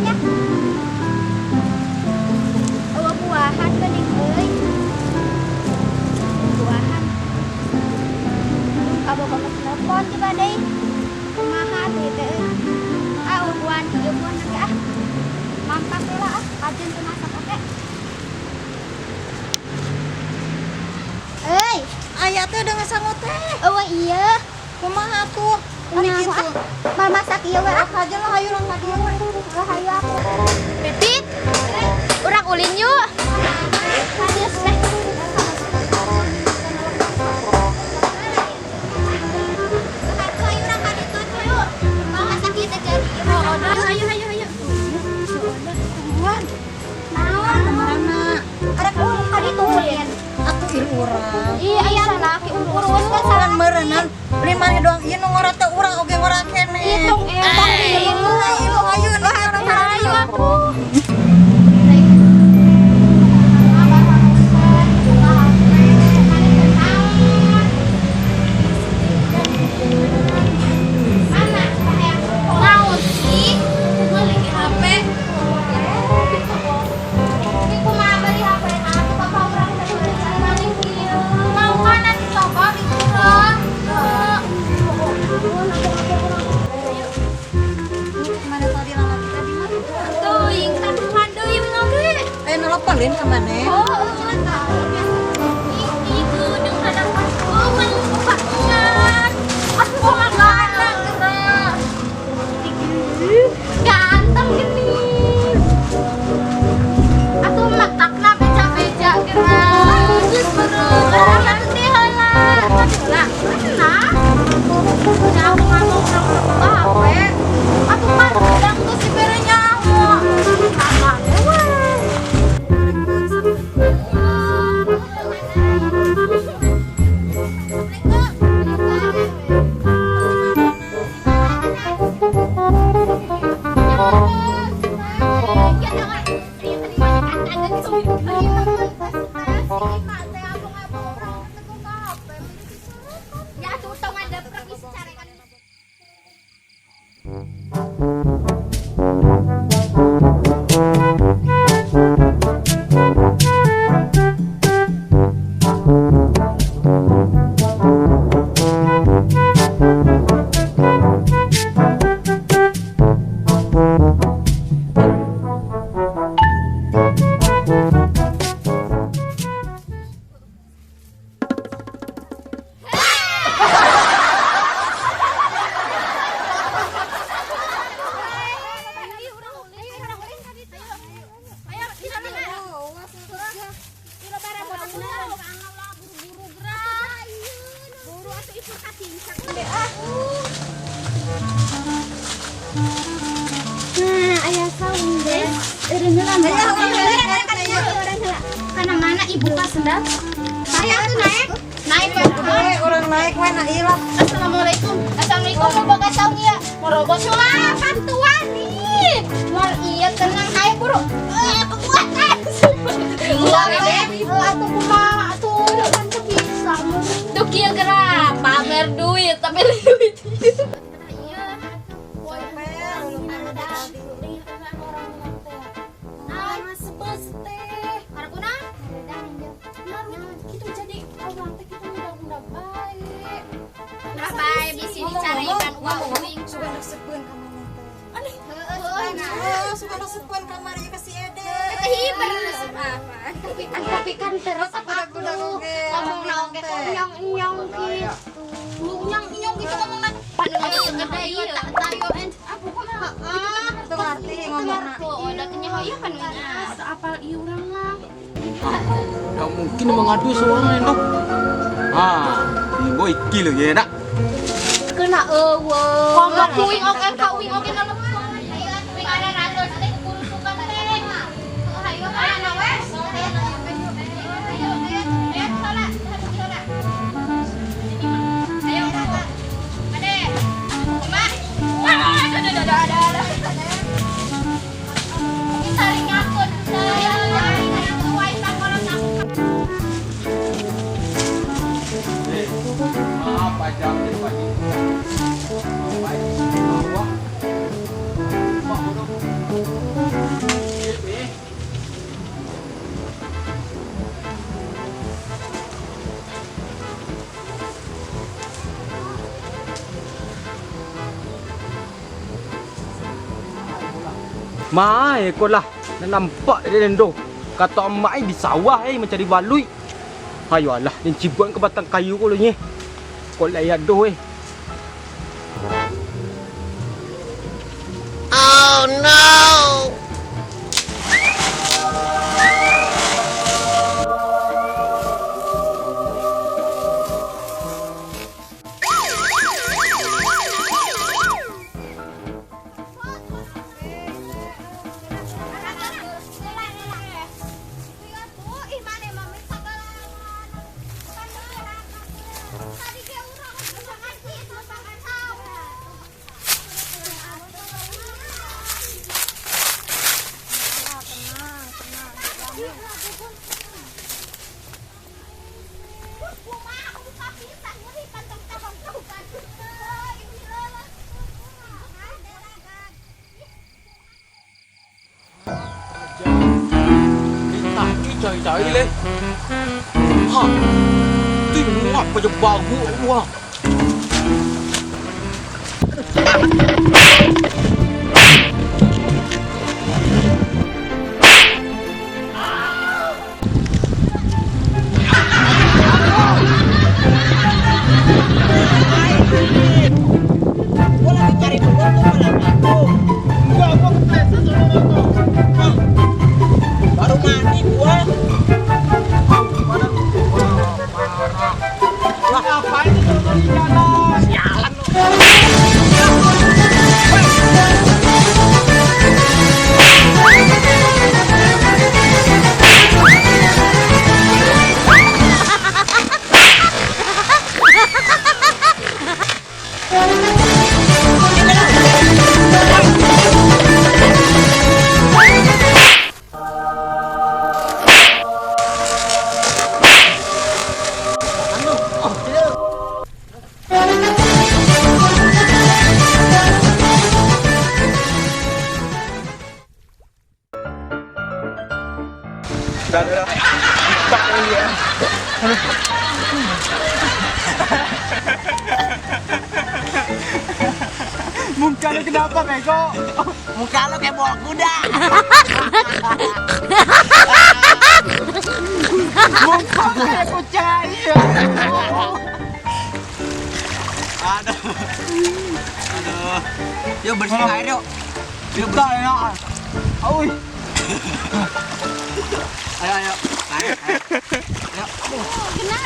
nya. Buahan geuning euy. Buahan. Abah telepon coba deui. Kumaha teh teh. Buahan ieu buahan nanti ah. Mangkat lah ah, ajeun teu masak oke. Euy, aya teh udah ngesangut teh. eueuh iya. Kumaha tuh? Ari Kumaha, kitu. Mal masak ieu we ah. Aja lah hayu lang ka dieu. Rahayu aku. Pipit. Urang ulin yuk. Hadeus teh. Hayu urang ka ditu yuk. Mau masak ieu teh jadi. Hayu. Tuan. Naon? Mana? Arek urang ka ditu ulin. Atuh ieu urang. Iya, aya salaki urus kan salah. Saran meureunnan. Beli mani doang ieu nu ngora teh urang oge ngora keneh. Hitung entong ieu. Ieu hayu nu urang Hayu aku. Mana tadi lalaki tadi mah? Tuh, yang taduhan deui minum deui. Aya nelponin ka maneh. Ganteng gini. Atuh letakna beja-beja geura. Geus beureum. Atuh teh heula. Lah, mana? Udah aku ngomong urang HP. Atuh mah udang tuh si bere nyaho. Sama we. Ya tuh tong ada pergi secara kan. Ayah saung deh. Karena mana ibu kas sendal? Saya tuh naik Urang naik we na ieu lah. Assalamualaikum. Assalamualaikum. Mau boga saung ya? Merobot lah bantuan nih. Mal iya tenang hai buru. Kekuatan. Atuh kumaha atuh kan bisa. Tuh kieu geura pamer duit tapi duit. Baik, bisa dicarikan uang uing. Suka naseupeun ka maneh teh. Suka naseupeun ka Maria ka si Ede. Hiber tapi kan terus apa aku ngomong naon ge nyong gitu. Nyong gitu ngomongna. Padahal ada ieu tayo and apa kumaha? Teu ngarti ngomongna. Oh, datanya ieu kan asa apal ieu urang lah. Nggak mungkin mengadu soalnya dong. Ini boy kilo ya nak. Kena eueuh. Konggo kuing oke ka uing oke na lepon. Uing ada ratus teh kurusukan teh. Hayu kana wes. Ayo salah. Ayo kakak. Ade. Cuma. Ada. Saling ngakun. Apa jam di pagi? Baik. Wah. Wah, udah. Mai kau lah. Dah nampak dia tu. Kata emak di sawah mencari balui. Ayolah, dan cibuan ke batang kayu kau ni. Kau layak doh Oh no! Cari le. Ha. Tu muak pada bagu wah. Gua lagi cari telur tuh malah aku. Gua kepleset sama Baru mandi gua. Wah, ngapain itu di jalan? Sialan lu. Dah. Dipak lagi ya. Muka lu kenapa, Bego? Muka lo kayak bola kuda. Muka kayak kucai. Aduh. Yuk bersihin air yuk. Kita ya. Oi. Ayo. Kenapa?